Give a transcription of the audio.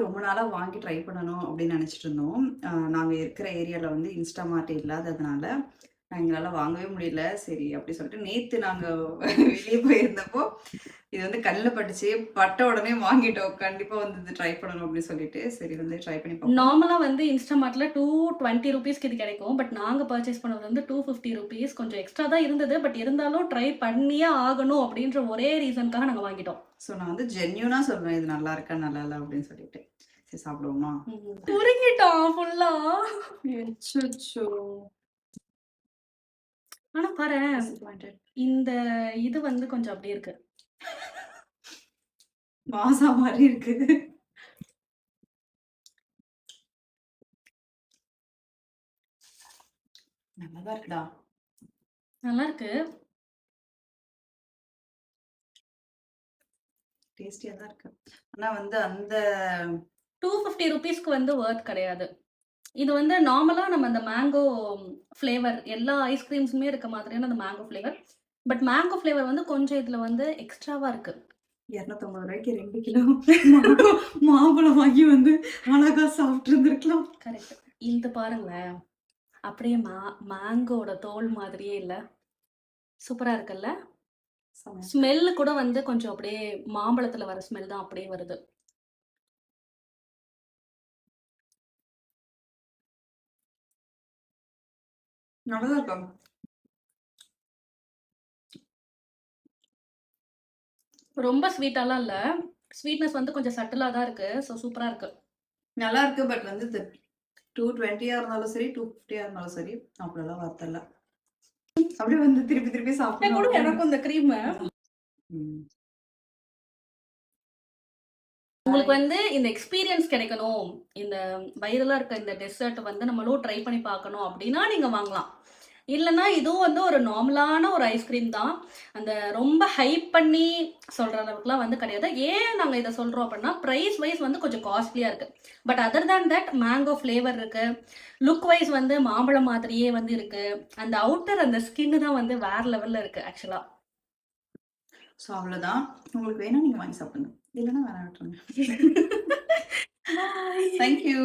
ரொம்ப நாளா வாங்கி ட்ரை பண்ணணும் அப்படின்னு நினைச்சிட்டு இருந்தோம். நாங்க இருக்கிற ஏரியால வந்து இன்ஸ்டாமார்ட் இல்லாததுனால, எங்களால வாங்கவே முடியல. சரி அப்படி சொல்லிட்டு நேத்து நாங்க வெளிய போயிருந்தப்போ, இது வந்து கண்ணுல பட்டுச்சு. பட்ட உடனே வாங்கிட்டோம். கண்டிப்பா வந்து இது ட்ரை பண்ணணும் அப்படின்னு சொல்லிட்டு, சரி வந்து ட்ரை பண்ணி பார்ப்போம். நார்மலா வந்து இன்ஸ்டாமார்ட்ல ₹220 இது கிடைக்கும். பட் நாங்க பர்ச்சேஸ் பண்ணது வந்து ₹250 கொஞ்சம் எக்ஸ்ட்ரா தான் இருந்தது. பட் இருந்தாலும் ட்ரை பண்ணியே ஆகணும் அப்படின்ற ஒரே ரீசனுக்காக நாங்க வாங்கிட்டோம். ஸோ நான் வந்து ஜென்யூனா சொல்றேன். இது நல்லா இருக்கா, நல்லா இல்ல அப்படின்னு சொல்லிட்டு. சரி சாப்பிடுவோமா? புரிஞ்சிட்டான் ஃபுல்லா. அச்சச்சோ! ஆனா பாரேன், டிசப்பாயிண்டட். இந்த இது வந்து கொஞ்சம் அப்படியே இருக்கு. மாசா மாரி இருக்கு. நல்லாதான் இருக்குடா. நல்லா இருக்கு. டேஸ்டியா தான் இருக்கு. ஆனா வந்து அந்த ₹250க்கு வந்து வொர்த் கிடையாது. இது வந்து நார்மலா நம்ம அந்த மேங்கோ ஃப்ளேவர் எல்லா ஐஸ்கிரீம்ஸுமே இருக்க மாதிரியான அந்த mango flavour. But mango flavour வந்து கொஞ்சம் இதுல வந்து எக்ஸ்ட்ராவா இருக்கு. ₹250க்கு 2 கிலோ மாம்பழம் வாங்கி வந்து அழகா சாப்பிட்டு இருந்திருக்கலாம். கரெக்ட். இது பாருங்களேன். அப்படியே மேங்கோட தோல் மாதிரியே இல்ல. சூப்பரா இருக்குல்ல? செமையா. ஸ்மெல் கூட வந்து கொஞ்சம் அப்படியே மாம்பழத்துல வர ஸ்மெல் தான் அப்படியே வருது. நல்லாதான் இருக்கா? ரொம்ப ஸ்வீட்டாலாம் இல்ல. ஸ்வீட்னஸ் வந்து கொஞ்சம் சட்டிலா தான் இருக்கு. ஸோ சூப்பரா இருக்கு. நல்லா இருக்கு. பட் வந்து இது 220 இருந்தாலும் சரி, 250 இருந்தாலும் சரி, அவ்வளோலாம் வொர்த் இல்ல. அப்படியே வந்து திருப்பி திருப்பி சாப்பிடணும் கூட அப்படின்னு. எனக்கும் இந்த கிரீம. ம். உங்களுக்கு வந்து இந்த எக்ஸ்பீரியன்ஸ் கிடைக்கணும். இந்த வைரலா இருக்க இந்த டெசர்ட் வந்து நம்மளும் ட்ரை பண்ணி பார்க்கணும் அப்படின்னா நீங்க வாங்கலாம். இல்லன்னா இதுவும் வந்து ஒரு நார்மலான ஒரு ஐஸ்கிரீம் தான். அந்த ரொம்ப ஹைப் பண்ணி சொல்ற அளவுக்குலாம் வந்து கிடையாது. ஏன் நாங்க இத சொல்றோம் அப்படின்னா, பிரைஸ் வைஸ் வந்து கொஞ்சம் காஸ்ட்லியா இருக்கு. But other than that mango flavour இருக்கு. லுக் வைஸ் வந்து மாம்பழம் மாதிரியே வந்து இருக்கு. அந்த அவுட்டர் அந்த ஸ்கின் தான் வந்து வேற லெவல்ல இருக்கு ஆக்சுவலா. ஸோ அவ்வளோதான். உங்களுக்கு வேணா நீங்க வாங்கி சாப்பிடுங்க. இல்லன்னா வேணாம் விட்டுருங்க. பாய். Thank you.